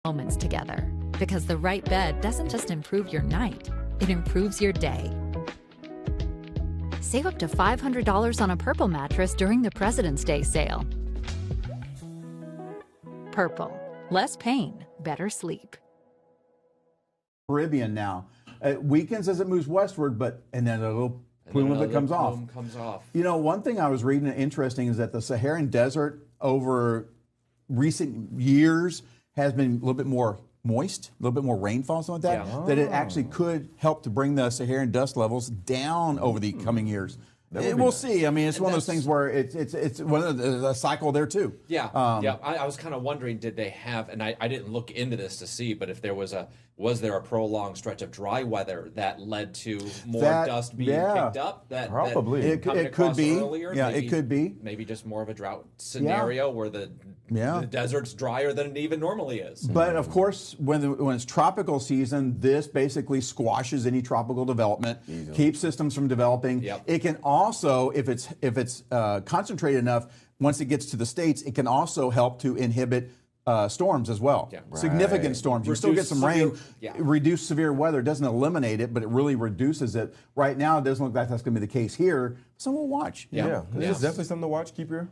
moments together. Because the right bed doesn't just improve your night, it improves your day. Save up to $500 on a Purple mattress during the President's Day sale. Purple. Less pain, better sleep. Caribbean now. It weakens as it moves westward, and then a little plume of it comes off. You know, one thing I was reading interesting is that the Saharan desert over recent years has been a little bit more moist, a little bit more rainfall, something like that, that it actually could help to bring the Saharan dust levels down over the coming years. We'll see. I mean, it's one of those things where it's one of the cycle there too. Yeah, I was kind of wondering, did they have? And I didn't look into this to see, but if there was there a prolonged stretch of dry weather that led to more dust being picked up? Probably it could be. Earlier, it could be. Maybe just more of a drought scenario where the desert's drier than it even normally is. But of course, when it's tropical season, this basically squashes any tropical development, keeps systems from developing. It can also, if it's concentrated enough, once it gets to the States, it can also help to inhibit storms as well. Significant storms. You still get some rain, reduce severe weather. It doesn't eliminate it, but it really reduces it. Right now, it doesn't look like that's going to be the case here. So we'll watch. It's definitely something to watch. Keep your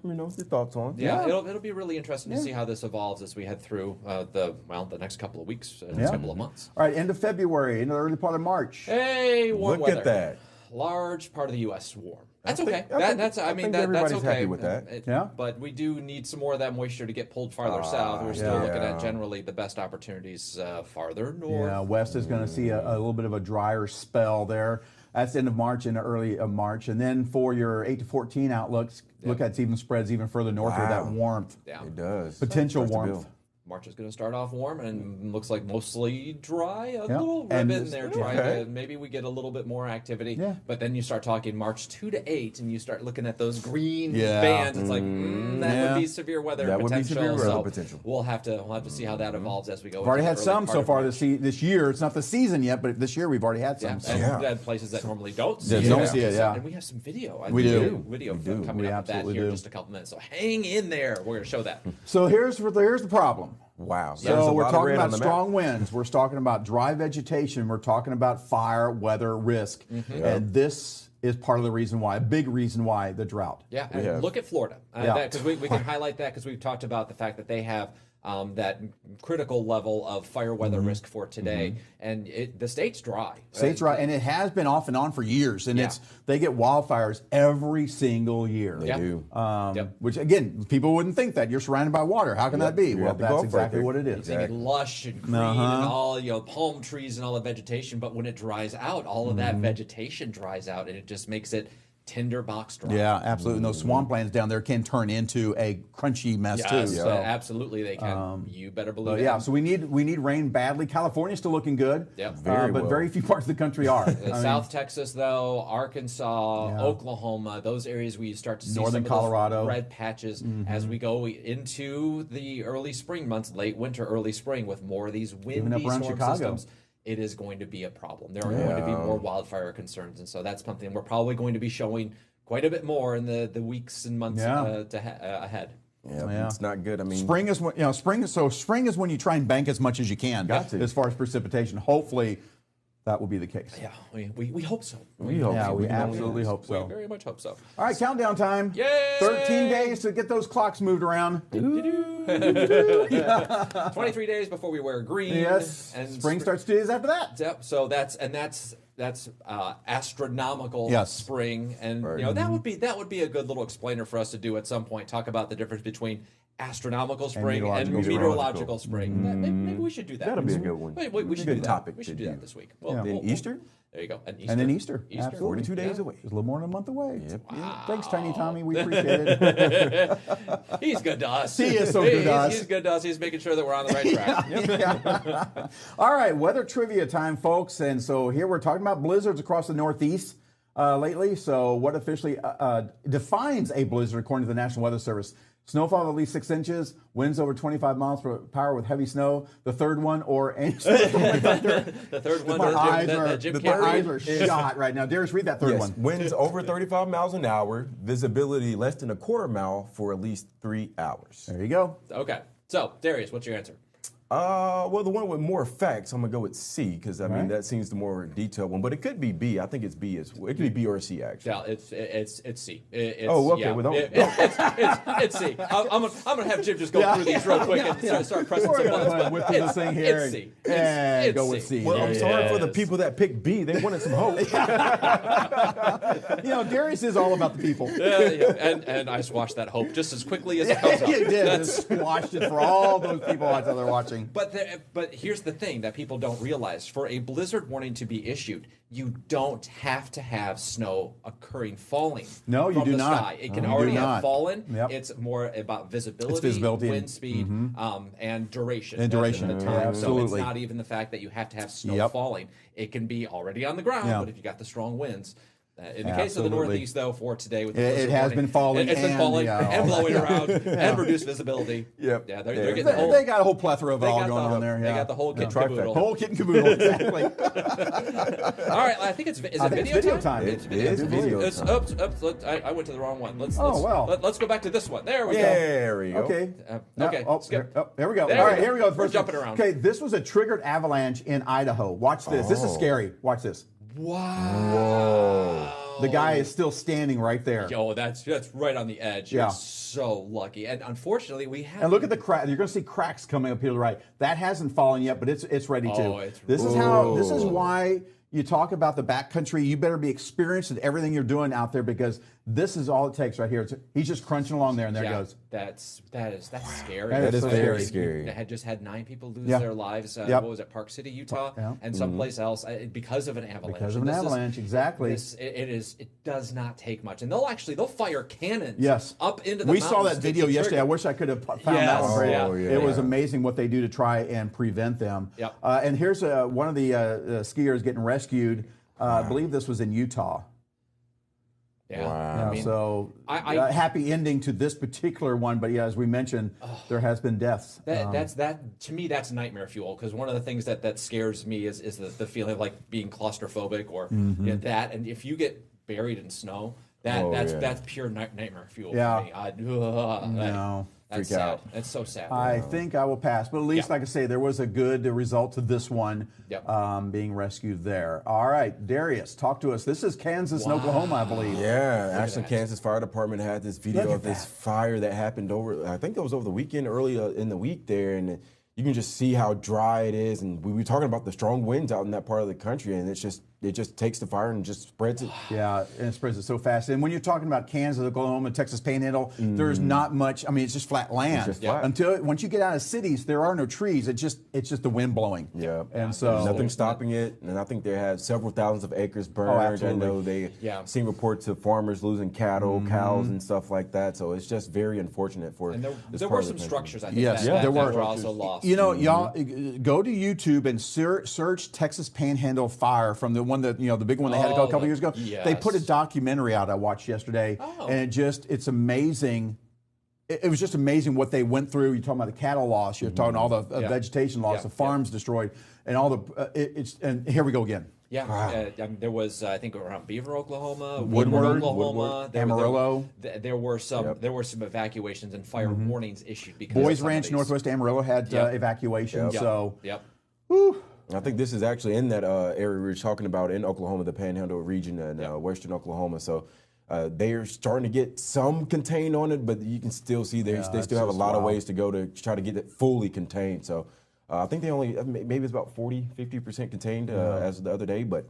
thoughts on. It'll be really interesting to see how this evolves as we head through the next couple of weeks, next couple of months. All right, end of February, into the early part of March. Hey, warm weather. Look at that. Large part of the U.S. warm. That's okay. That's okay. Happy with that. But we do need some more of that moisture to get pulled farther south. We're still looking at generally the best opportunities farther north. Yeah, west is going to see a little bit of a drier spell there. That's the end of March and early of March. And then for your 8 to 14 outlooks, look at even spreads even further north with that warmth. It does. Potential warmth. March is going to start off warm and looks like mostly dry. A little ribbon there dry. Maybe we get a little bit more activity. But then you start talking March 2 to 8 and you start looking at those green bands. It's like, that would be severe weather potential. Would be severe weather potential. We'll have to see how that evolves as we go. We've already had some so far this year. It's not the season yet, but this year we've already had some. And we've had places that normally don't see it. And we have some video. We do. Video coming up with that here in just a couple minutes. So hang in there. We're going to show that. So here's the problem. Wow. So we're talking about strong winds. We're talking about dry vegetation. We're talking about fire, weather, risk. And this is part of the reason why, a big reason why, the drought. And look at Florida. Because we can highlight that because we've talked about the fact that they have that critical level of fire weather risk for today. And the state's dry. State's dry, and it has been off and on for years. And they get wildfires every single year. They do. Which, again, people wouldn't think that. You're surrounded by water. How can that be? Well, that's exactly what it is. It's lush and green and all, palm trees and all the vegetation. But when it dries out, all of that vegetation dries out, and it just makes it tinderbox dry. Yeah, absolutely. And those swamplands down there can turn into a crunchy mess too. So absolutely they can. You better believe it. So we need rain badly. California's still looking good. But very few parts of the country are. South Texas though, Arkansas, Oklahoma, those areas where you start to see northern some of Colorado those red patches as we go into the early spring months, late winter, early spring, with more of these windy storm systems. It is going to be in there are going to be more wildfire concerns, and so that's something we're probably going to be showing quite a bit more in the weeks and months ahead. It's not good. I mean, spring is when spring is when you try and bank as much as you can as far as precipitation. Hopefully that will be the case. We hope so. We absolutely hope so. We very much hope so. All right, countdown time. Yay! 13 days to get those clocks moved around. 23 days before we wear green. Yes. And spring starts 2 days after that. Yep. So that's astronomical spring, and that would be a good little explainer for us to do at some point. Talk about the difference between astronomical spring and meteorological spring. Maybe we should do that. That'll be a good one. We should do that. Topic. We should do that this week. Then Easter. There you go. And then Easter. Absolutely. 42 days away. Just a little more than a month away. Wow. Thanks, Tiny Tommy. We appreciate it. He's good to us. He is so good to us. He's good to us. He's making sure that we're on the right track. All right, weather trivia time, folks. And so here we're talking about blizzards across the Northeast lately. So what officially defines a blizzard according to the National Weather Service? Snowfall of at least 6 inches, winds over 25 miles per hour with heavy snow. The third one, or any The third one, my eyes are is shot right now. Darius, read that third one. Winds over 35 miles an hour, visibility less than a quarter mile for at least 3 hours. There you go. Okay. So, Darius, what's your answer? Well, the one with more facts, I'm gonna go with C because I mean that seems the more detailed one. But it could be B. I think it's B as well. It could be B or C actually. Yeah, it's C. It's, okay. Yeah, well, it's C. I'm gonna have Jim just go through these real quick and start pressing some buttons. But with this thing here, it's C. And go with C. Well, I'm sorry for the people that picked B. They wanted some hope. Darius is all about the people. And I squashed that hope just as quickly as it comes up. You did. Just squashed it for all those people out there watching. But here's the thing that people don't realize: for a blizzard warning to be issued, you don't have to have snow falling. No, you from do the not. Sky. It can already have fallen. Yep. It's more about visibility, It's visibility wind speed, and duration. And duration. The time. Absolutely. So it's not even the fact that you have to have snow falling. It can be already on the ground, but if you got the strong winds. In the case of the Northeast, though, for today, with the it has been falling. It's been falling and blowing around and reduced visibility. Yep. Yeah, they're getting the whole. They got a whole plethora of it all going on there. They got the whole kit and caboodle. Whole kit and caboodle, exactly. All right, I think it's video time. It is video time. Oops, I went to the wrong one. Let's go back to this one. There we go. There we go. Okay. Okay. Skip. There we go. There All we right, go. here we go. We're jumping around. Okay, this was a triggered avalanche in Idaho. Watch this. This is scary. Watch this. Wow. The guy is still standing right there. Yo, that's right on the edge. Yeah. You're so lucky. And unfortunately, we have. And look at the crack. You're going to see cracks coming up here to the right. That hasn't fallen yet, but it's ready to. This is why you talk about the backcountry. You better be experienced in everything you're doing out there because this is all it takes right here. He's just crunching along there, and there it goes. That's scary. That is so very scary. They had just had 9 people lose their lives. What was it, Park City, Utah, and someplace else because of an avalanche. Because of an avalanche, exactly. It does not take much, and they'll fire cannons. Up into the mountains. We saw that video yesterday. I wish I could have found that one. It was amazing what they do to try and prevent them. Yep. And here's one of the skiers getting rescued. I believe this was in Utah. Yeah. Wow. I mean, so happy ending to this particular one, but as we mentioned, there has been deaths. To me, that's nightmare fuel because one of the things that scares me is the feeling of like being claustrophobic or that, and if you get buried in snow, that's pure nightmare fuel for me. No. That's sad. That's so sad. I think I will pass, but at least, like I say, there was a good result to this one being rescued there. All right, Darius, talk to us. This is Kansas and Oklahoma, I believe. Yeah, Ashland, Kansas Fire Department had this video of this fire that happened I think it was over the weekend, early in the week there, and you can just see how dry it is. And we were talking about the strong winds out in that part of the country, and it just takes the fire and just spreads it. Yeah, and it spreads it so fast. And when you're talking about Kansas, Oklahoma, Texas Panhandle, there's not much. I mean, it's just flat land. It's just flat. Once you get out of cities, there are no trees. It's just the wind blowing. Yeah, and so nothing stopping it. And I think they had several thousands of acres burned. I know they seen reports of farmers losing cattle, cows, and stuff like that. So it's just very unfortunate for. And there were some structures. I think there were also lost. You know, y'all go to YouTube and search Texas Panhandle fire from the one that the big one they had a couple years ago. Yes. They put a documentary out I watched yesterday, and it's amazing. It was just amazing what they went through. You're talking about the cattle loss. You're talking all the vegetation loss, the farms destroyed, and all the. And here we we go again. Yeah, there was I think around Beaver, Oklahoma, Woodward, Oklahoma, Amarillo. There were some evacuations and fire warnings issued because Boys Ranch, Northwest Amarillo had evacuations. So. Whew. I think this is actually in that area we were talking about in Oklahoma, the Panhandle region and western Oklahoma. So they are starting to get some contained on it, but you can still see they still have a lot of ways to go to try to get it fully contained. So I think they only, maybe it's about 50% contained as of the other day, but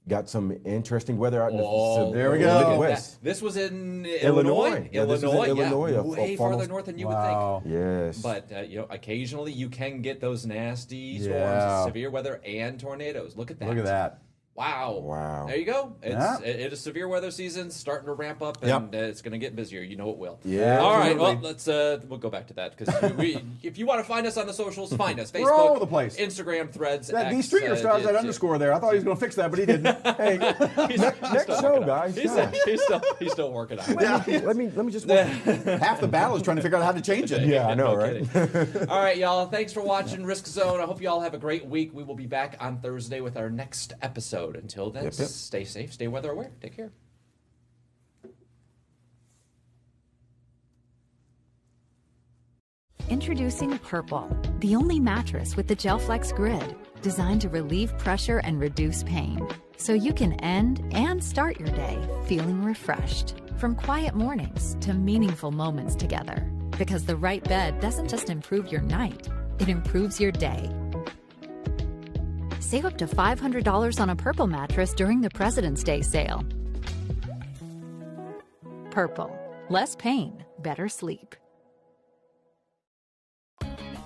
got some interesting weather out in the there we go. West. This was in Illinois. Way farther north than you would think. Yes. But occasionally you can get those nasty storms, severe weather, and tornadoes. Look at that. Look at that. Wow. There you go. It is severe weather season starting to ramp up, and it's going to get busier. You know it will. Yeah. All right. Well, we'll go back to that because if you want to find us on the socials, find us. Facebook, we're all over the place. Instagram, Threads. These streamer stars that underscore there. I thought he was going to fix that, but he didn't. Hey, next show, guys. He's still working on it. Let me just work. Half the battle is trying to figure out how to change it. Yeah, I know, right? All right, y'all. Thanks for watching Risk Zone. I hope you all have a great week. We will be back on Thursday with our next episode. Until then, stay safe, stay weather aware. Take care. Introducing Purple, the only mattress with the GelFlex grid, designed to relieve pressure and reduce pain, so you can end and start your day feeling refreshed. From quiet mornings to meaningful moments together. Because the right bed doesn't just improve your night, it improves your day. Save up to $500 on a Purple mattress during the President's Day sale. Purple. Less pain, better sleep.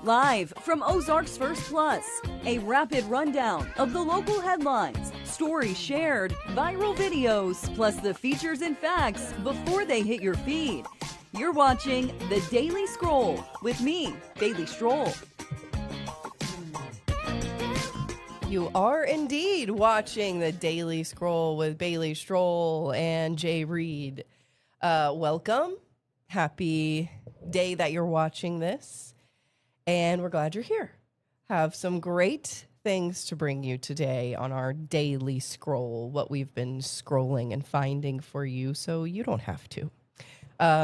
Live from Ozarks First Plus, a rapid rundown of the local headlines, stories shared, viral videos, plus the features and facts before they hit your feed. You're watching The Daily Scroll with me, Bailey Stroll. You are indeed watching The Daily Scroll with Bailey Stroll and Jay Reed. Welcome. Happy day that you're watching this. And we're glad you're here. Have some great things to bring you today on our Daily Scroll, what we've been scrolling and finding for you so you don't have to.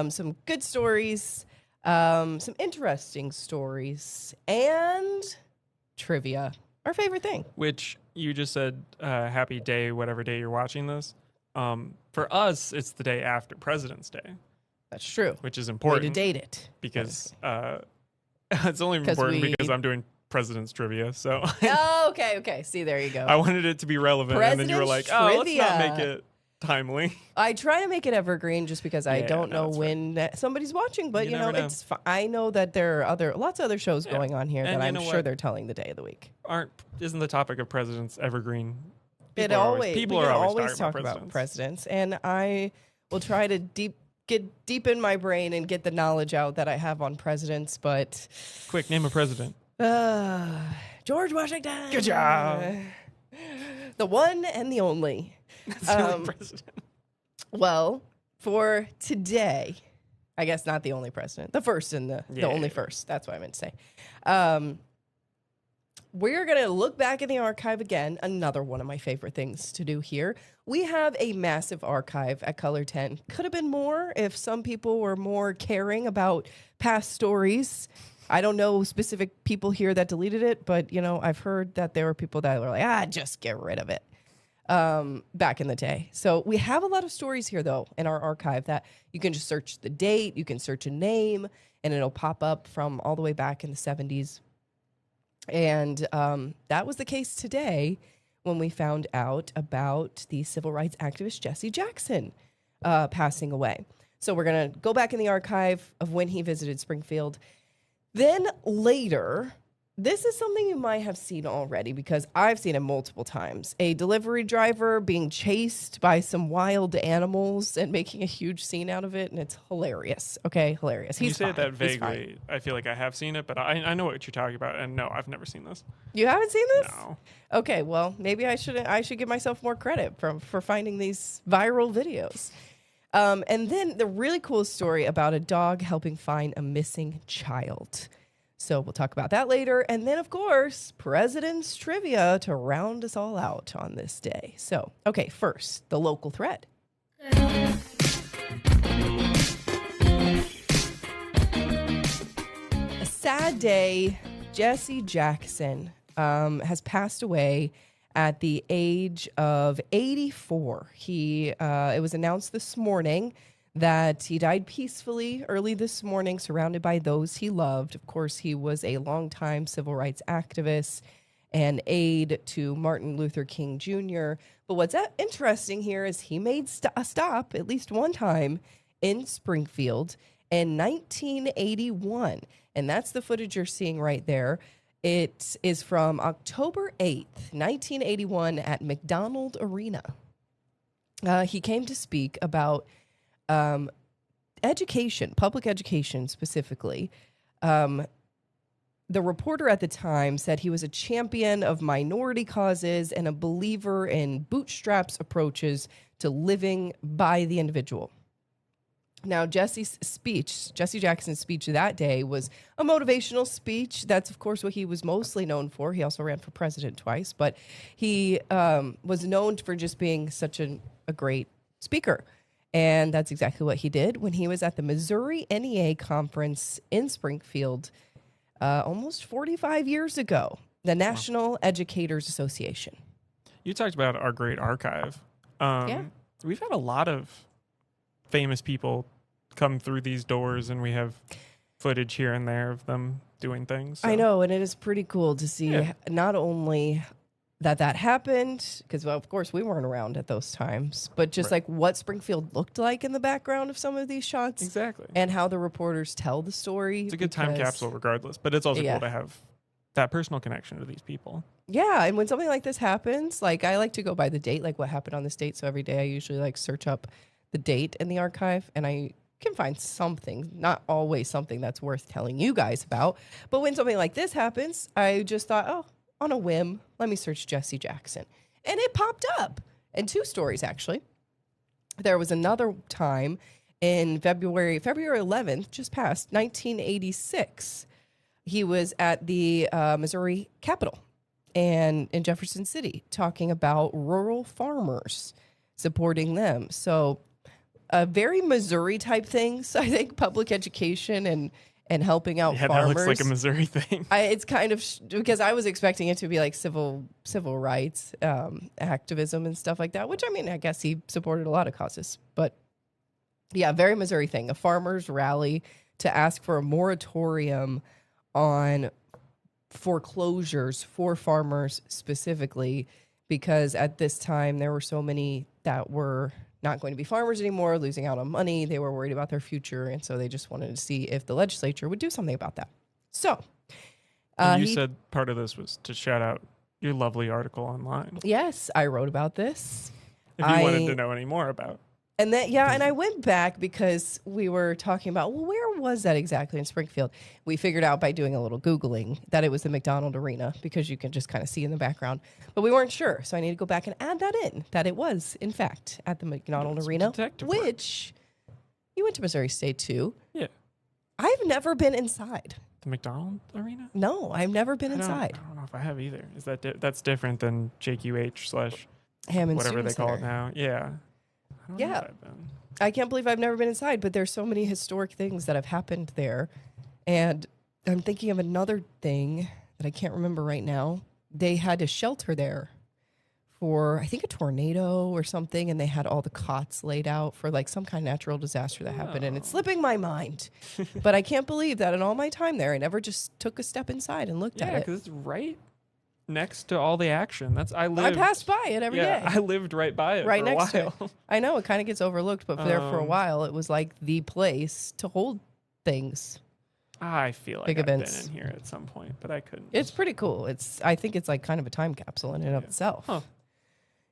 Some good stories, some interesting stories, and trivia. Our favorite thing. Which you just said, happy day, whatever day you're watching this. For us, it's the day after President's Day. That's true. Which is important. Way to date it. Because it's only important because I'm doing President's Trivia. So. Oh, okay. See, there you go. I wanted it to be relevant. And then you were like, oh, let's not make it timely. I try to make it evergreen just because I don't know when somebody's watching, but you know, it's I know that there are lots of other shows going on here that I'm sure they're telling the day of the week. Isn't the topic of presidents evergreen? People are always talking about presidents, and I will try to get deep in my brain and get the knowledge out that I have on presidents. But quick, name a president. George Washington. Good job. The one and the only. President. Well, for today, I guess not the only president, the first and the only first. That's what I meant to say. We're going to look back in the archive again. Another one of my favorite things to do here. We have a massive archive at Color 10. Could have been more if some people were more caring about past stories. I don't know specific people here that deleted it, but you know, I've heard that there were people that were like, just get rid of it. Back in the day. So we have a lot of stories here, though, in our archive that you can just search the date, you can search a name, and it'll pop up from all the way back in the 70s. And that was the case today when we found out about the civil rights activist Jesse Jackson passing away. So we're going to go back in the archive of when he visited Springfield. Then later, this is something you might have seen already because I've seen it multiple times. A delivery driver being chased by some wild animals and making a huge scene out of it, and it's hilarious. Okay, hilarious. You say that vaguely. I feel like I have seen it, but I know what you're talking about, and no, I've never seen this. You haven't seen this? No. Okay, well, maybe I should give myself more credit for finding these viral videos. And then the really cool story about a dog helping find a missing child. So we'll talk about that later. And then, of course, President's Trivia to round us all out on this day. So, okay, first, the local thread. A sad day. Jesse Jackson has passed away at the age of 84. It was announced this morning that he died peacefully early this morning, surrounded by those he loved. Of course, he was a longtime civil rights activist and aide to Martin Luther King Jr. But what's interesting here is he made a stop at least one time in Springfield in 1981. And that's the footage you're seeing right there. It is from October 8th, 1981 at McDonald Arena. He came to speak about education, public education specifically. The reporter at the time said he was a champion of minority causes and a believer in bootstraps approaches to living by the individual. Now, Jesse Jackson's speech that day was a motivational speech. That's, of course, what he was mostly known for. He also ran for president twice, but he was known for just being such a great speaker. And that's exactly what he did when he was at the Missouri NEA conference in Springfield almost 45 years ago, the National Educators Association. You talked about our great archive. We've had a lot of famous people come through these doors, and we have footage here and there of them doing things. So. I know, and it is pretty cool to see not only that happened, because, well, of course, we weren't around at those times, but just like what Springfield looked like in the background of some of these shots. Exactly. And how the reporters tell the story. It's a good time capsule regardless, but it's also cool to have that personal connection to these people. Yeah, and when something like this happens, like I like to go by the date, like what happened on this date. So every day I usually like search up the date in the archive, and I can find something, not always something that's worth telling you guys about. But when something like this happens, I just thought, oh, on a whim, let me search Jesse Jackson. And it popped up. And 2 stories, actually. There was another time in February 11th, just passed, 1986. He was at the Missouri Capitol and in Jefferson City talking about rural farmers, supporting them. So very Missouri type things, I think, public education and helping out farmers. That looks like a Missouri thing. It's kind of because I was expecting it to be like civil rights activism and stuff like that, which, I mean, I guess he supported a lot of causes. But yeah, very Missouri thing, a farmers rally to ask for a moratorium on foreclosures for farmers specifically, because at this time there were so many that were not going to be farmers anymore, losing out on money. They were worried about their future, and so they just wanted to see if the legislature would do something about that. So, you said part of this was to shout out your lovely article online. Yes, I wrote about this. If you wanted to know any more about. And then, and I went back because we were talking about, well, where was that exactly in Springfield? We figured out by doing a little Googling that it was the McDonald Arena, because you can just kind of see in the background. But we weren't sure, so I need to go back and add that in, that it was, in fact, at the McDonald Arena, which you went to Missouri State too. Yeah. I've never been inside. The McDonald Arena? No, I've never been inside. I don't know if I have either. Is that that's different than JQH / Hammond whatever Student they call Center. it now? Yeah. I can't believe I've never been inside, but there's so many historic things that have happened there. And I'm thinking of another thing that I can't remember right now. They had a shelter there for, I think, a tornado or something, and they had all the cots laid out for like some kind of natural disaster that happened, and it's slipping my mind. But I can't believe that in all my time there, I never just took a step inside and looked at it. Yeah, because it's right next to all the action. I passed by it every day. I lived right by it right for next a while. to it. I know it kind of gets overlooked, but there for a while it was like the place to hold things. I feel like big I've events. been in here at some point, but I couldn't. It's pretty cool. I think it's like kind of a time capsule in and of itself. Huh.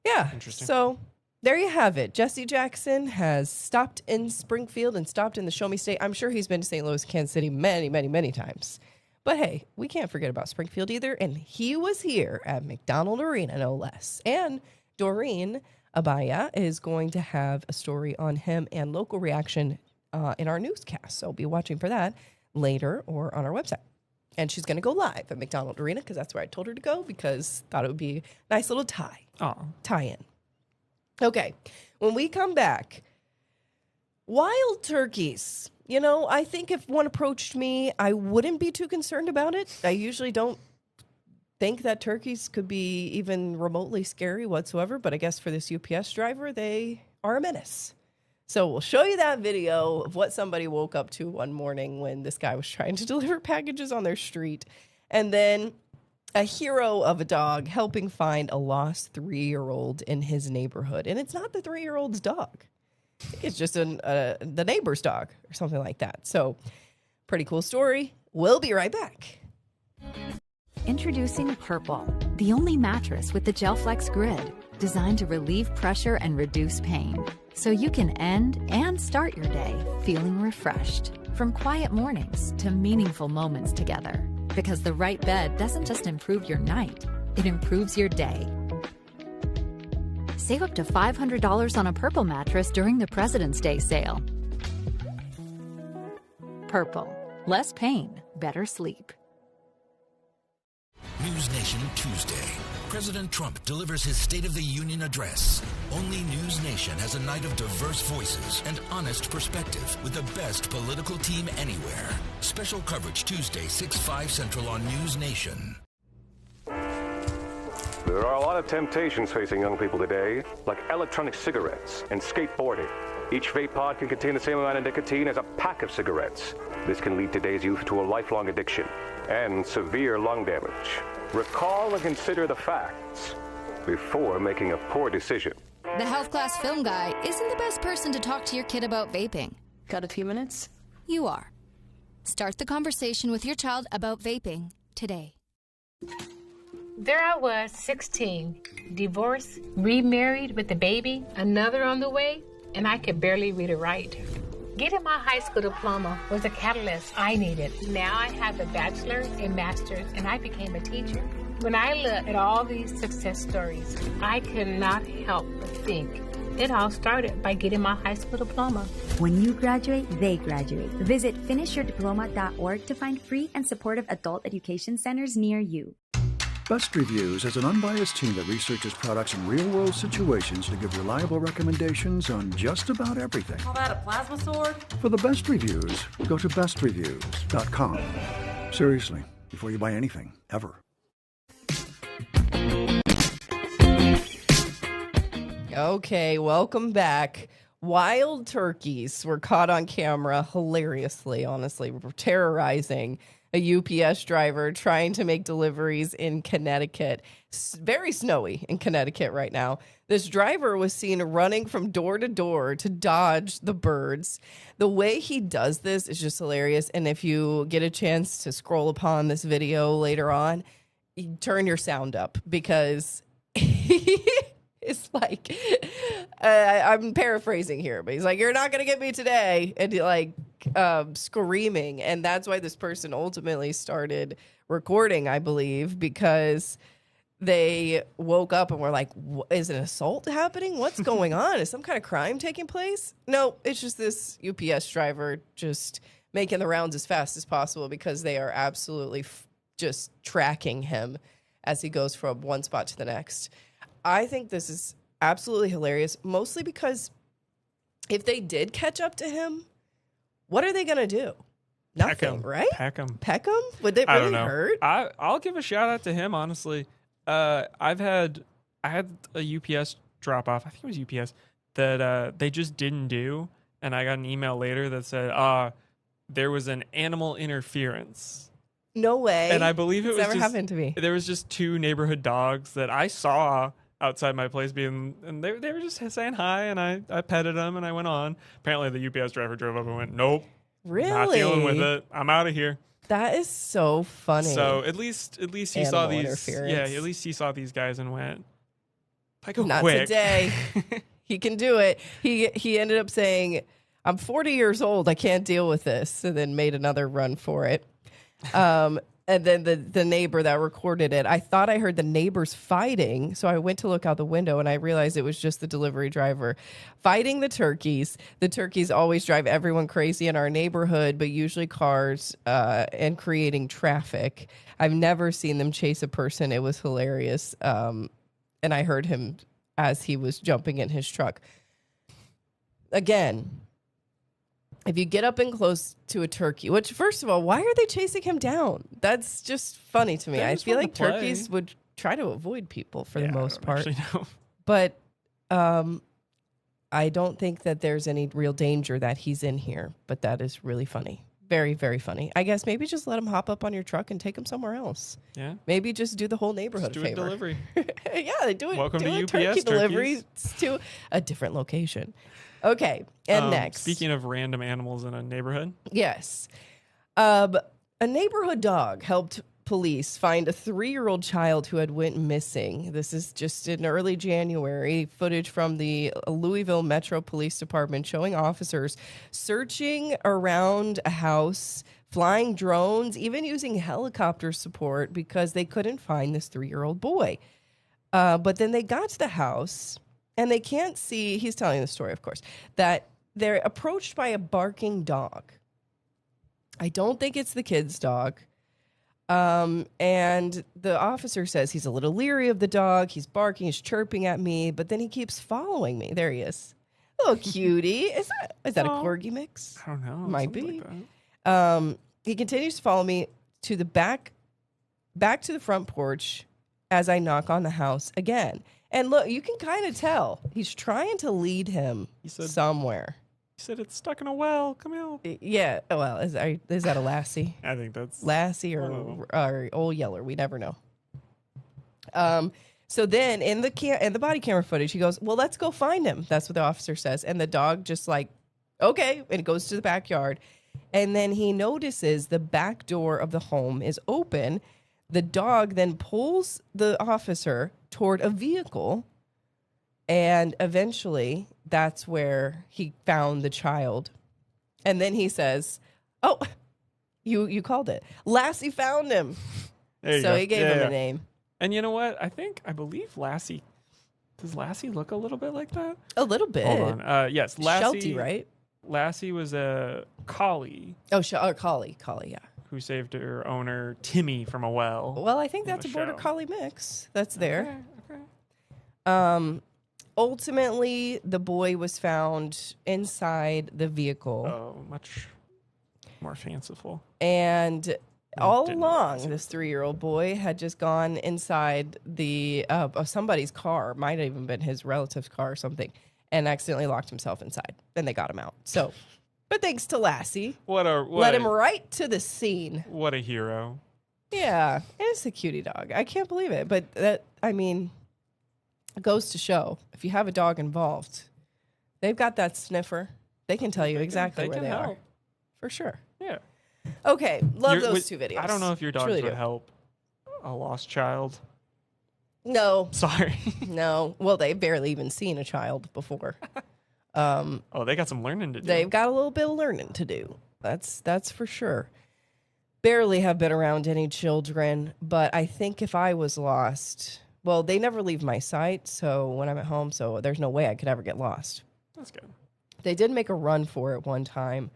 Yeah. Interesting. So there you have it. Jesse Jackson has stopped in Springfield and stopped in the Show Me State. I'm sure he's been to St. Louis, Kansas City many, many, many times. But hey, we can't forget about Springfield either. And he was here at McDonald Arena, no less. And Doreen Abaya is going to have a story on him and local reaction in our newscast. So be watching for that later or on our website. And she's going to go live at McDonald Arena because that's where I told her to go, because thought it would be a nice little tie-in. Okay, when we come back, wild turkeys. You know, I think if one approached me, I wouldn't be too concerned about it. I usually don't think that turkeys could be even remotely scary whatsoever, but I guess for this UPS driver, they are a menace. So we'll show you that video of what somebody woke up to one morning when this guy was trying to deliver packages on their street. And then a hero of a dog helping find a lost 3-year-old in his neighborhood. And it's not the 3-year-old's dog. It's just the neighbor's dog or something like that. So pretty cool story. We'll be right back. Introducing Purple, the only mattress with the GelFlex Grid, designed to relieve pressure and reduce pain, so you can end and start your day feeling refreshed. From quiet mornings to meaningful moments together. Because the right bed doesn't just improve your night, it improves your day. Save up to $500 on a Purple mattress during the President's Day sale. Purple. Less pain, better sleep. News Nation Tuesday. President Trump delivers his State of the Union address. Only News Nation has a night of diverse voices and honest perspective with the best political team anywhere. Special coverage Tuesday, 6/5 Central on News Nation. There are a lot of temptations facing young people today, like electronic cigarettes and skateboarding. Each vape pod can contain the same amount of nicotine as a pack of cigarettes. This can lead today's youth to a lifelong addiction and severe lung damage. Recall and consider the facts before making a poor decision. The Health Class Film Guy isn't the best person to talk to your kid about vaping. Got a few minutes? You are. Start the conversation with your child about vaping today. There I was, 16, divorced, remarried with a baby, another on the way, and I could barely read or write. Getting my high school diploma was a catalyst I needed. Now I have a bachelor's and master's, and I became a teacher. When I look at all these success stories, I could not help but think it all started by getting my high school diploma. When you graduate, they graduate. Visit finishyourdiploma.org to find free and supportive adult education centers near you. Best Reviews is an unbiased team that researches products in real-world situations to give reliable recommendations on just about everything. Call that a plasma sword? For the best reviews, go to bestreviews.com. Seriously, before you buy anything, ever. Okay, welcome back. Wild turkeys were caught on camera hilariously, honestly, terrorizing a UPS driver trying to make deliveries in Connecticut. Very snowy in Connecticut right now. This driver was seen running from door to door to dodge the birds. The way he does this is just hilarious. And if you get a chance to scroll upon this video later on, you turn your sound up because it's like, I'm paraphrasing here, but he's like, "You're not going to get me today." And like screaming. And that's why this person ultimately started recording, I believe, because they woke up and were like, is an assault happening? What's going on? Is some kind of crime taking place? No, it's just this UPS driver just making the rounds as fast as possible because they are absolutely just tracking him as he goes from one spot to the next. I think this is absolutely hilarious, mostly because if they did catch up to him, what are they going to do? Nothing, right? Peck him. Peck him? Would it really hurt? I'll give a shout out to him, honestly. I had a UPS drop off. I think it was UPS that they just didn't do. And I got an email later that said, there was an animal interference. No way. And I believe it never happened to me. There was just two neighborhood dogs that I saw outside my place and they were just saying hi, and I petted them and I went on. Apparently the UPS driver drove up and went, "Nope. Really? Not dealing with it. I'm out of here." That is so funny. So at least he saw these. Yeah, at least he saw these guys and went, "I go Not quick." today. He can do it. He ended up saying, "I'm 40 years old. I can't deal with this," and then made another run for it. And then the neighbor that recorded it, I thought I heard the neighbors fighting. So I went to look out the window and I realized it was just the delivery driver fighting the turkeys. The turkeys always drive everyone crazy in our neighborhood, but usually cars and creating traffic. I've never seen them chase a person. It was hilarious. And I heard him as he was jumping in his truck. Again, if you get up and close to a turkey, which, first of all, why are they chasing him down? That's just funny to me. I feel like turkeys would try to avoid people for the most part. But I don't think that there's any real danger that he's in here. But that is really funny. Very, very funny. I guess maybe just let him hop up on your truck and take him somewhere else. Yeah. Maybe just do the whole neighborhood just do favor. A delivery. Yeah, do it. Welcome to UPS turkey deliveries to a different location. Okay, and next. Speaking of random animals in a neighborhood. Yes. A neighborhood dog helped police find a 3-year-old child who had went missing. This is just in early January. Footage from the Louisville Metro Police Department showing officers searching around a house, flying drones, even using helicopter support because they couldn't find this 3-year-old boy. But then they got to the house. And they can't see, he's telling the story, of course, that they're approached by a barking dog. I don't think it's the kid's dog. And the officer says he's a little leery of the dog. He's barking, he's chirping at me, but then he keeps following me. There he is. Oh, cutie. Is that a corgi mix? I don't know. Might be. Like he continues to follow me to the back to the front porch as I knock on the house again. And look, you can kind of tell he's trying to lead him somewhere. He said it's stuck in a well. Come out. Yeah. Well, is that a Lassie? I think that's Lassie or Old Yeller. We never know. So then in the body camera footage, he goes, well, let's go find him. That's what the officer says. And the dog just like, okay. And it goes to the backyard. And then he notices the back door of the home is open. The dog then pulls the officer toward a vehicle. And eventually that's where he found the child. And then he says, oh, you called it. Lassie found him. So he gave him a name. And you know what? I believe Lassie. Does Lassie look a little bit like that? A little bit. Hold on. Yes, Lassie. Sheltie, right? Lassie was a collie. Oh, collie, yeah. Who saved her owner, Timmy, from a well. Well, I think that's a border collie mix. That's there. Okay. Ultimately, the boy was found inside the vehicle. Oh, much more fanciful. And all along, this 3-year-old boy had just gone inside of somebody's car, might have even been his relative's car or something, and accidentally locked himself inside. Then they got him out. So, but thanks to Lassie, led him right to the scene. What a hero! Yeah, and it's a cutie dog. I can't believe it, but it goes to show if you have a dog involved, they've got that sniffer. They can tell you exactly where they are, for sure. Yeah. Okay, love those two videos. I don't know if your dogs would help a lost child. No. Sorry. No. Well, they've barely even seen a child before. They got some learning to do. They've got a little bit of learning to do. That's for sure. Barely have been around any children, but I think if I was lost, well, they never leave my sight, so when I'm at home, so there's no way I could ever get lost. That's good. They did make a run for it one time,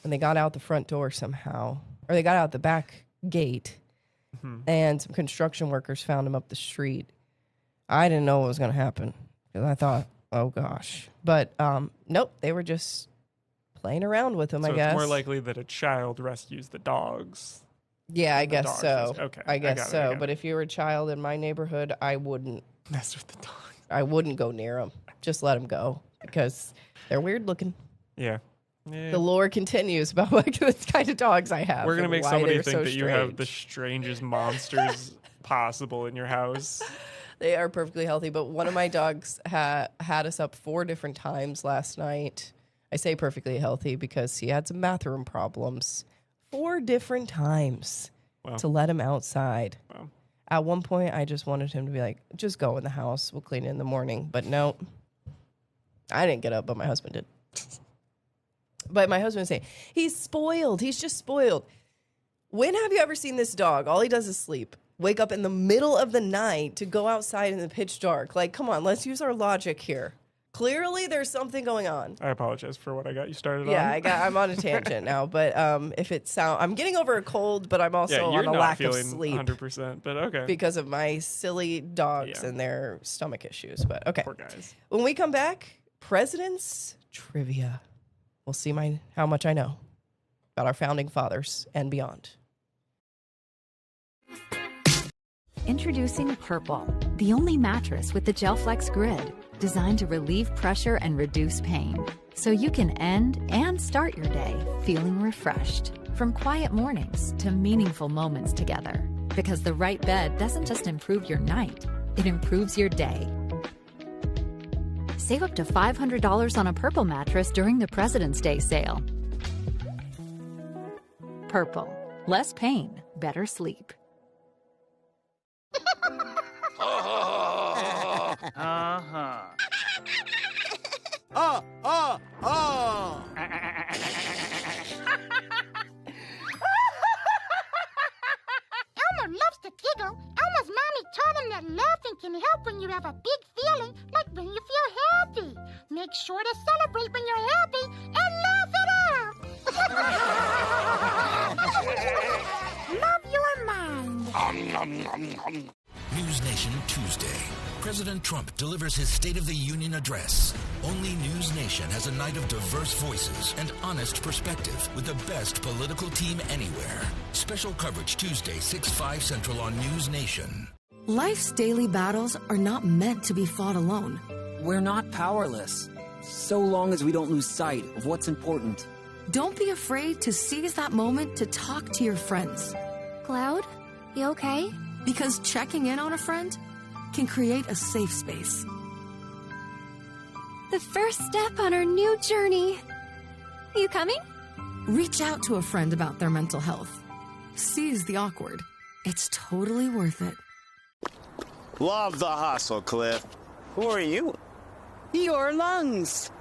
and they got out the front door somehow, or they got out the back gate, and some construction workers found them up the street. I didn't know what was going to happen, because I thought, oh gosh. But nope, they were just playing around with them, I guess. So it's more likely that a child rescues the dogs. Yeah, I guess so. Okay. I guess so. But if you were a child in my neighborhood, I wouldn't mess with the dogs. I wouldn't go near them. Just let them go, because they're weird looking. Yeah. The lore continues about what kind of dogs I have. We're going to make somebody think that you have the strangest monsters possible in your house. They are perfectly healthy, but one of my dogs had us up 4 different times last night. I say perfectly healthy because he had some bathroom problems. 4 different times to let him outside. Wow. At one point, I just wanted him to be like, just go in the house. We'll clean it in the morning. But no, I didn't get up, but my husband did. But my husband would say, he's spoiled. He's just spoiled. When have you ever seen this dog? All he does is sleep. Wake up in the middle of the night to go outside in the pitch dark. Like, come on, let's use our logic here. Clearly, there's something going on. I apologize for what I got you started on. Yeah, I'm on a tangent now. But if it I'm getting over a cold, but I'm also on a lack of sleep. 100%, but okay. Because of my silly dogs and their stomach issues. But okay. Poor guys. When we come back, President's Trivia. We'll see how much I know about our founding fathers and beyond. Introducing Purple, the only mattress with the GelFlex Grid, designed to relieve pressure and reduce pain, so you can end and start your day feeling refreshed. From quiet mornings to meaningful moments together, because the right bed doesn't just improve your night, it improves your day. Save up to $500 on a Purple mattress during the President's Day sale. Purple, less pain, better sleep. Elmer loves to giggle. Elmer's mommy told him that laughing can help when you have a big feeling, like when you feel happy. Make sure to celebrate when you're happy and laugh it out. Love your mind. News Nation Tuesday. President Trump delivers his State of the Union address. Only News Nation has a night of diverse voices and honest perspective with the best political team anywhere. Special coverage Tuesday, 6/5 Central on News Nation. Life's daily battles are not meant to be fought alone. We're not powerless, so long as we don't lose sight of what's important. Don't be afraid to seize that moment to talk to your friends. Cloud, you okay? Because checking in on a friend can create a safe space. The first step on our new journey. You coming? Reach out to a friend about their mental health. Seize the awkward. It's totally worth it. Love the hustle, Cliff. Who are you? Your lungs.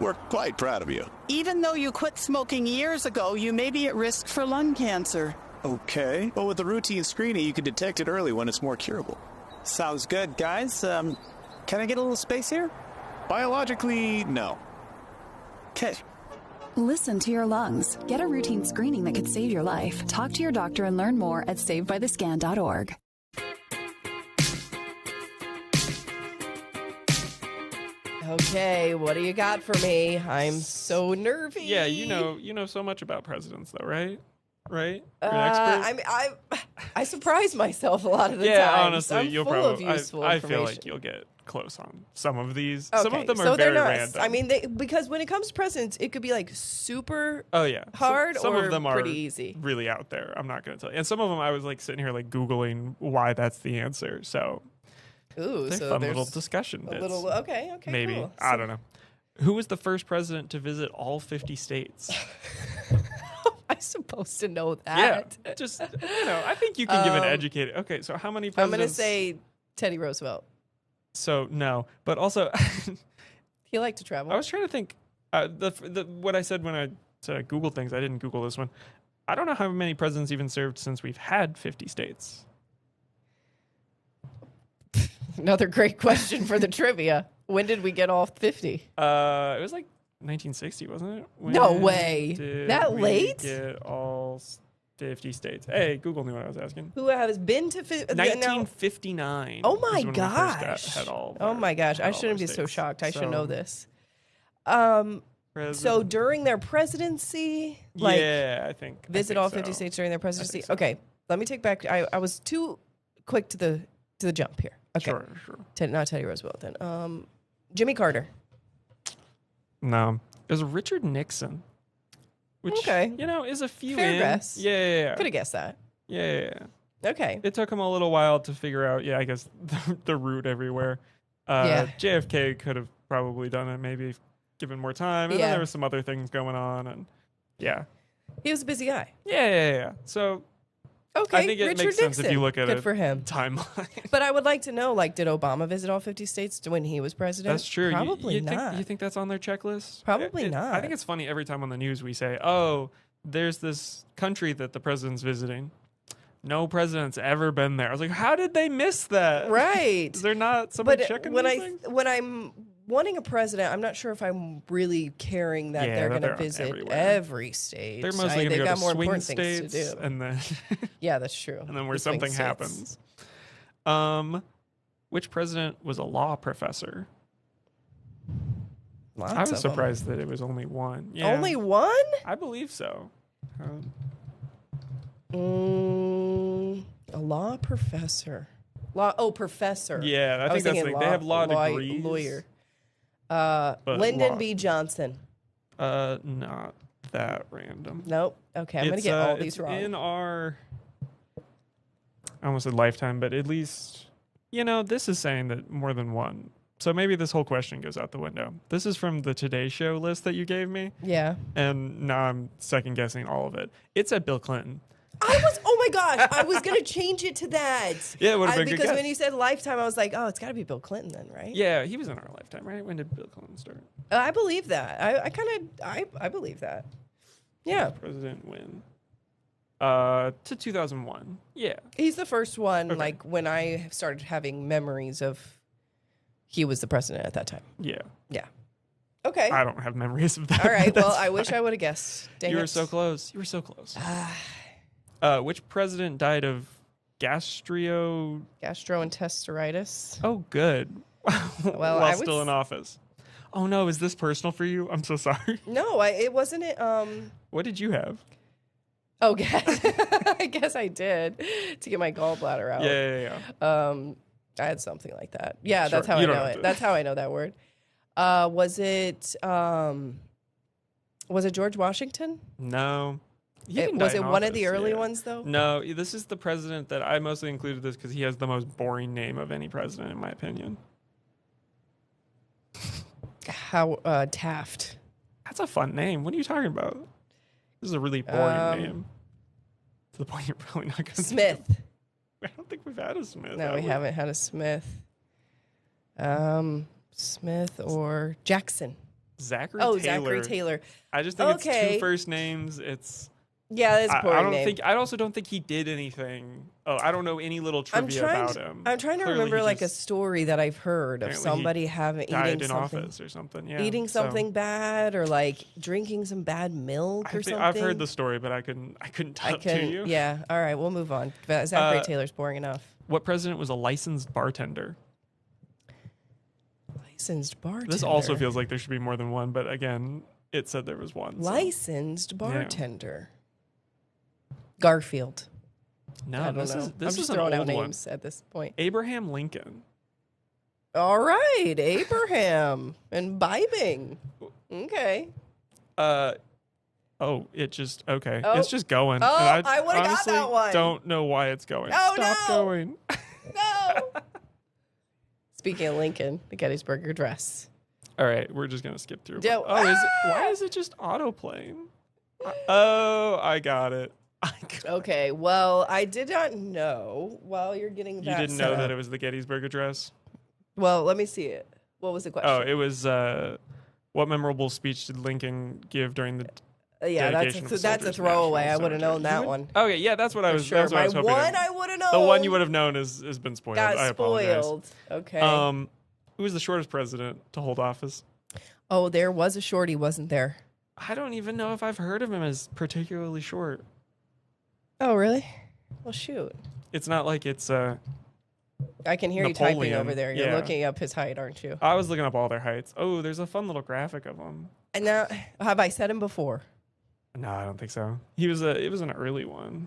We're quite proud of you. Even though you quit smoking years ago, you may be at risk for lung cancer. Okay, but with a routine screening, you can detect it early when it's more curable. Sounds good, guys. Can I get a little space here? Biologically, no. Okay. Listen to your lungs. Get a routine screening that could save your life. Talk to your doctor and learn more at savebythescan.org. Okay, what do you got for me? I'm so nervy. Yeah, you know so much about presidents, though, right? Right? You're an expert? I surprise myself a lot of the time. Yeah, honestly, I'm you'll full probably. of useful I feel information. like you'll get close on some of these. Okay, some of them are so very they're not, random. I mean, because when it comes to presidents, it could be like super hard some or of them are pretty easy. Really out there. I'm not going to tell you. And some of them, I was like sitting here like Googling why that's the answer. So, ooh, they're so fun there's little discussion bits. Okay, maybe cool. I don't know. Who was the first president to visit all 50 states? I'm supposed to know that. Yeah, just I think you can give an educated. Okay, so how many presidents? I'm going to say Teddy Roosevelt. So no, but also he liked to travel. I was trying to think. What I said when I said Google things, I didn't Google this one. I don't know how many presidents even served since we've had 50 states. Another great question for the trivia. When did we get all 50? It was like 1960, wasn't it? No way. That late? Get all 50 states. Hey, Google knew what I was asking. Who has been to 1959? Oh my gosh. Had all oh my gosh. I shouldn't be so shocked. I should know this. So during their presidency, I think visit all 50 states during their presidency. So. Okay, let me take back. I was too quick to the jump here. Okay, sure. Not Teddy Roosevelt then. Jimmy Carter. No, it was Richard Nixon. Which, is a few fair in. guess. Yeah. Could have guessed that. Yeah. Okay. It took him a little while to figure out, I guess, the route everywhere. JFK could have probably done it, maybe given more time. And then there were some other things going on. And he was a busy guy. Yeah. So, okay, I think it Richard makes sense Nixon. if you look at Good for him. Timeline. But I would like to know, did Obama visit all 50 states when he was president? That's true. Probably not. You think that's on their checklist? Probably not. I think it's funny every time on the news we say, oh, there's this country that the president's visiting. No president's ever been there. I was like, how did they miss that? Right. Is there not somebody checking when I'm wanting a president, I'm not sure if I'm really caring that they're going to visit every state. They're mostly going to go to more swing important states things to do. and then yeah, that's true. And then where something happens. Which president was a law professor? I was surprised that it was only one. Yeah. Only one? I believe so. A law professor. Professor. Yeah, I think that's the thing. They have law degrees. Lawyer. Lyndon B. Johnson. Not that random. Nope. Okay, I'm going to get all these wrong. In our, I almost said lifetime, but at least, this is saying that more than one. So maybe this whole question goes out the window. This is from the Today Show list that you gave me. Yeah. And now I'm second guessing all of it. It said Bill Clinton. Oh my gosh, I was going to change it to that. Yeah, it would have been because good when you said lifetime, I was like, it's got to be Bill Clinton then, right? Yeah, he was in our lifetime, right? When did Bill Clinton start? I believe that. I believe that. Yeah. President win. To 2001. Yeah. He's the first one, when I started having memories of he was the president at that time. Yeah. Yeah. Okay. I don't have memories of that. All right. Well, I wish I would have guessed. Dang You it. were so close. You were so close. Which president died of gastroenteritis? Oh, good. Well, while still in office. Oh no, is this personal for you? I'm so sorry. No, it wasn't. What did you have? Oh, I guess I did to get my gallbladder out. Yeah. I had something like that. Yeah, Sure. that's how I You don't know have it. to. That's how I know that word. Was it George Washington? No. Was it one of the early ones though? No, this is the president that I mostly included this because he has the most boring name of any president, in my opinion. Taft. That's a fun name. What are you talking about? This is a really boring name. To the point you're probably not going to. Smith. I don't think we've had a Smith. No, we haven't had a Smith. Smith or Jackson. Zachary Taylor. Zachary Taylor. I just think it's two first names. Yeah, that's a boring name. I also don't think he did anything. Oh, I don't know any little trivia about him. I'm trying to remember like a story that I've heard of somebody died eating in something, office or something. Yeah, eating something bad or like drinking some bad milk or something. I've heard the story, but I couldn't tell it to you. Yeah. All right, we'll move on. Zachary Taylor's boring enough. What president was a licensed bartender? Licensed bartender. This also feels like there should be more than one, but again, it said there was one. Licensed bartender. Garfield. No, this is I'm just an throwing out old names one. at this point. Abraham Lincoln. All right, Abraham imbibing. Okay. It just okay. Oh. It's just going. Oh, And I would've got honestly that one. Don't know why it's going. Oh, Stop no. going. No. Speaking of Lincoln, the Gettysburg Address. All right, we're just gonna skip through. Ah! Why is it just autoplaying? Oh, I got it. Okay, well, I did not know while you're getting that. You didn't know that it was the Gettysburg Address? Well, let me see it. What was the question? Oh, it was what memorable speech did Lincoln give during the dedication of the that's a Soldiers' throwaway. National I would have known that one. Okay, yeah, that's what I was. Sure. That's what I was hoping. I would have known. The one you would have known has been spoiled. Got I apologize. spoiled. Okay. Who was the shortest president to hold office? Oh, there was a shorty, wasn't there? I don't even know if I've heard of him as particularly short. Oh, really? Well, shoot. It's not like it's I can hear you typing over there. You're looking up his height, aren't you? I was looking up all their heights. Oh, there's a fun little graphic of him. And now, have I said him before? No, I don't think so. It was an early one.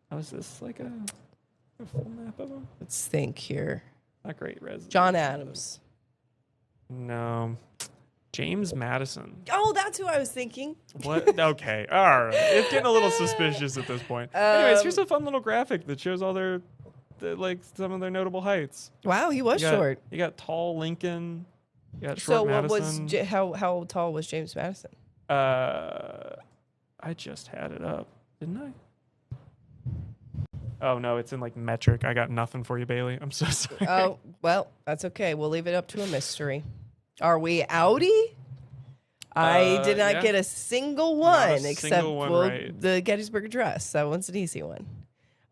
How is this like a full map of him? Let's think here. Not great res. John Adams. No. James Madison. Oh, that's who I was thinking. What? Okay. All right. It's getting a little suspicious at this point. Anyways, here's a fun little graphic that shows all some of their notable heights. Wow, he was short. You got tall Lincoln. You got short Madison. How tall was James Madison? I just had it up, didn't I? Oh no, it's in like metric. I got nothing for you, Bailey. I'm so sorry. Oh, well, that's okay. We'll leave it up to a mystery. Are we outie? I did not get a single one except the Gettysburg Address. That one's an easy one.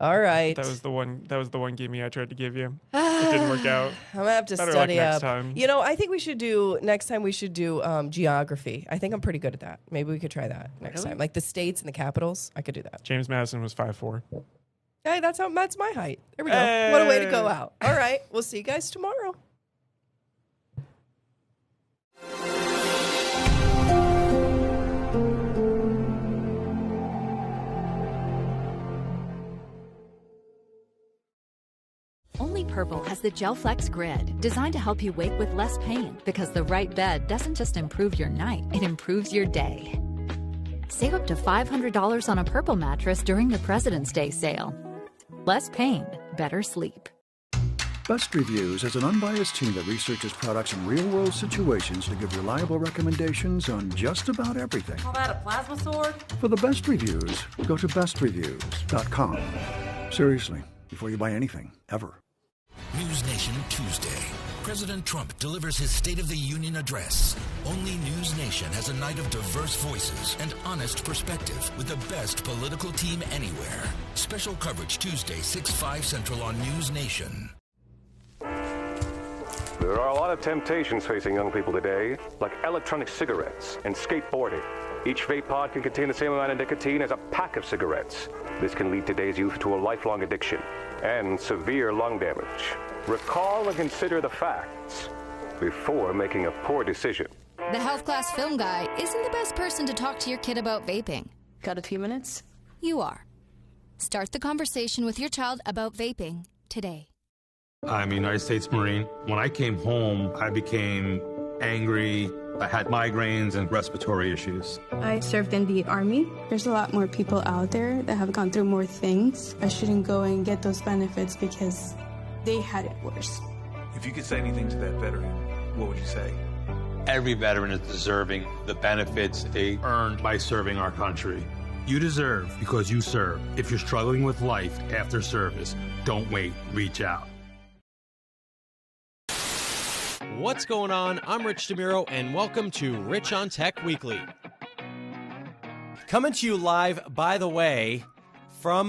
All right. That was the one gimme I tried to give you. It didn't work out. I'm gonna have to Better study luck next up. time. You know, I think we should do geography. I think I'm pretty good at that. Maybe we could try that next time. Like the states and the capitals. I could do that. James Madison was 5'4". Hey, that's my height. There we go. What a way to go out. All right. We'll see you guys tomorrow. Only Purple has the GelFlex Grid, designed to help you wake with less pain, because the right bed doesn't just improve your night, it improves your day. Save up to $500 on a Purple mattress during the President's Day sale. Less pain, better sleep. Best Reviews is an unbiased team that researches products in real-world situations to give reliable recommendations on just about everything. Call that a plasma sword? For the best reviews, go to bestreviews.com. Seriously, before you buy anything, ever. News Nation Tuesday. President Trump delivers his State of the Union address. Only News Nation has a night of diverse voices and honest perspective with the best political team anywhere. Special coverage Tuesday, 6/5 Central on News Nation. There are a lot of temptations facing young people today, like electronic cigarettes and skateboarding. Each vape pod can contain the same amount of nicotine as a pack of cigarettes. This can lead today's youth to a lifelong addiction and severe lung damage. Recall and consider the facts before making a poor decision. The health class film guy isn't the best person to talk to your kid about vaping. Got a few minutes? You are. Start the conversation with your child about vaping today. I'm a United States Marine. When I came home, I became angry. I had migraines and respiratory issues. I served in the Army. There's a lot more people out there that have gone through more things. I shouldn't go and get those benefits because they had it worse. If you could say anything to that veteran, what would you say? Every veteran is deserving the benefits they earned by serving our country. You deserve because you serve. If you're struggling with life after service, don't wait. Reach out. What's going on? I'm Rich DeMuro, and welcome to Rich on Tech Weekly. Coming to you live, by the way, from